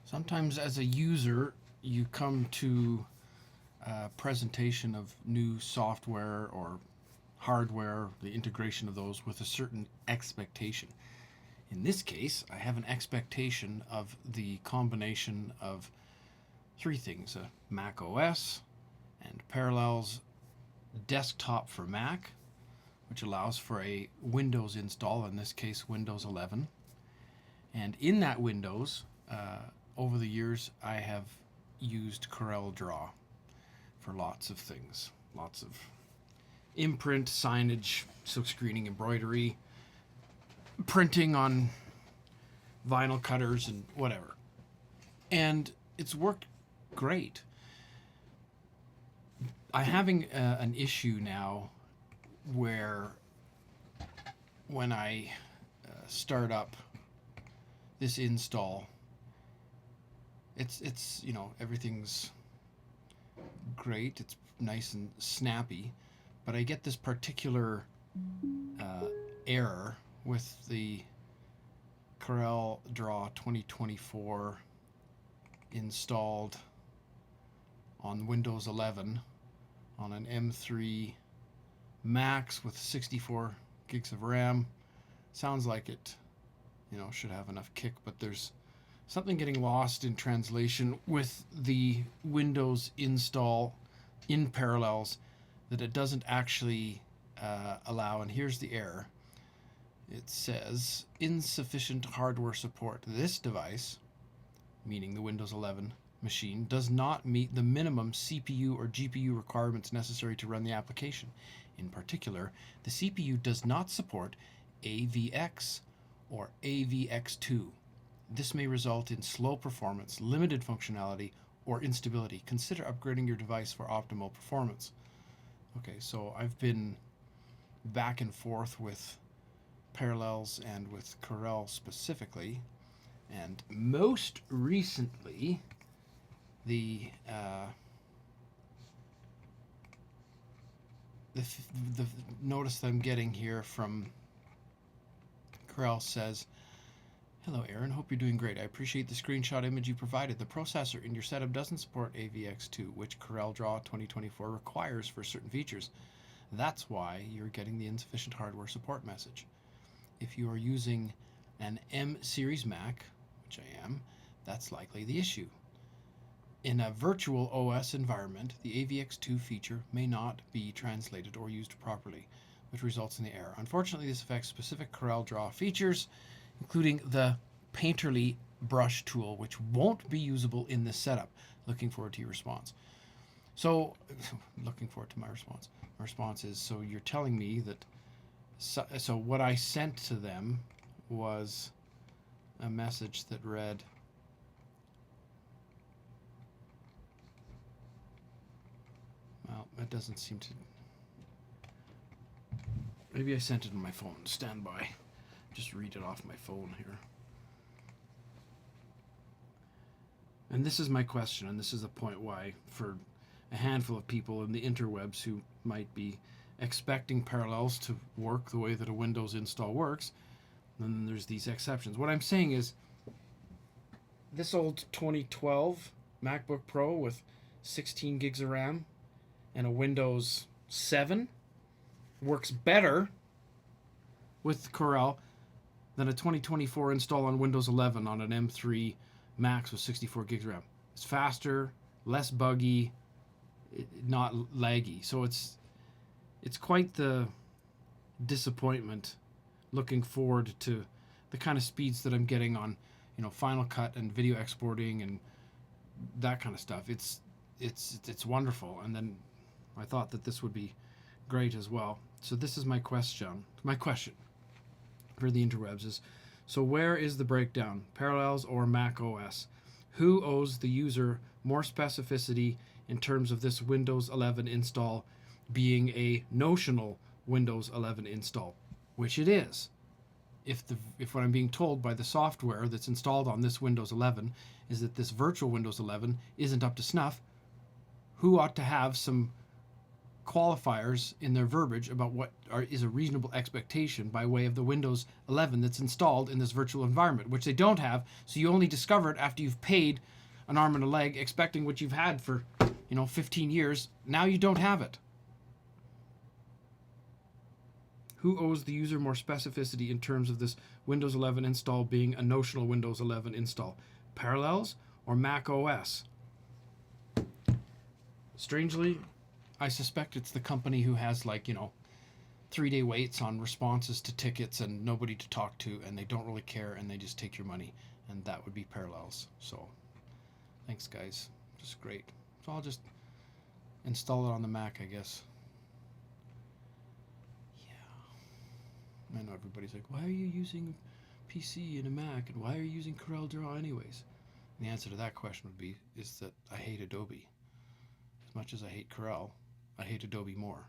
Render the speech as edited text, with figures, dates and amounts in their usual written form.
Sometimes as a user, you come to a presentation of new software or hardware, the integration of those with a certain expectation. In this case, I have an expectation of the combination of three things: a Mac OS and Parallels desktop for Mac, which allows for a Windows install, in this case Windows 11. And in that Windows, over the years, I have used Corel Draw for lots of things. Lots of imprint, signage, silk screening, embroidery, printing on vinyl cutters and whatever. And it's worked great. I'm having an issue now where when I start up this install, it's you know, everything's great, it's nice and snappy, but I get this particular error with the Corel Draw 2024 installed on Windows 11 on an M3 Max with 64 gigs of RAM. Sounds like it, you know, should have enough kick, but there's something getting lost in translation with the Windows install in Parallels that it doesn't actually allow. And here's the error. It says insufficient hardware support. This device, meaning the Windows 11 machine, does not meet the minimum CPU or GPU requirements necessary to run the application. In particular, the CPU does not support AVX or AVX2. This may result in slow performance, limited functionality, or instability. Consider upgrading your device for optimal performance. Okay, so I've been back and forth with Parallels and with Corel specifically, and most recently the notice that I'm getting here from Corel says, "Hello Aaron, hope you're doing great. I appreciate the screenshot image you provided. The processor in your setup doesn't support AVX2, which Corel Draw 2024 requires for certain features. That's why you're getting the insufficient hardware support message. If you are using an M series Mac, which I am, that's likely the issue. In a virtual OS environment, the AVX2 feature may not be translated or used properly, which results in the error. Unfortunately, this affects specific Corel Draw features, including the painterly brush tool, which won't be usable in this setup. Looking forward to your response." So, looking forward to my response. My response is, so you're telling me that, so what I sent to them was a message that read, well, it doesn't seem to, maybe I sent it on my phone. Stand by. Just read it off my phone here. And this is my question, and this is the point why, for a handful of people in the interwebs who might be expecting Parallels to work the way that a Windows install works, then there's these exceptions. What I'm saying is, this old 2012 MacBook Pro with 16 gigs of RAM and a Windows 7 works better with Corel than a 2024 install on Windows 11 on an M3 Max with 64 gigs of RAM. It's faster, less buggy, not laggy. So it's quite the disappointment looking forward to the kind of speeds that I'm getting on, you know, Final Cut and video exporting and that kind of stuff. It's wonderful. And then I thought that this would be great as well. So this is my question. My question for the interwebs is, so where is the breakdown, Parallels or Mac OS? Who owes the user more specificity in terms of this Windows 11 install being a notional Windows 11 install, which it is? If what I'm being told by the software that's installed on this Windows 11 is that this virtual Windows 11 isn't up to snuff, who ought to have some qualifiers in their verbiage about what is a reasonable expectation by way of the Windows 11 that's installed in this virtual environment, which they don't have. So you only discover it after you've paid an arm and a leg, expecting what you've had for 15 years. Now you don't have it. Who owes the user more specificity in terms of this Windows 11 install being a notional Windows 11 install? Parallels or macOS? Strangely, I suspect it's the company who has 3-day waits on responses to tickets and nobody to talk to, and they don't really care, and they just take your money, and that would be Parallels. So thanks, guys. Just great. So I'll just install it on the Mac, I guess. I know everybody's like, why are you using PC and a Mac, and why are you using Corel Draw anyways? And the answer to that question is that I hate Adobe. As much as I hate Corel, I hate Adobe more.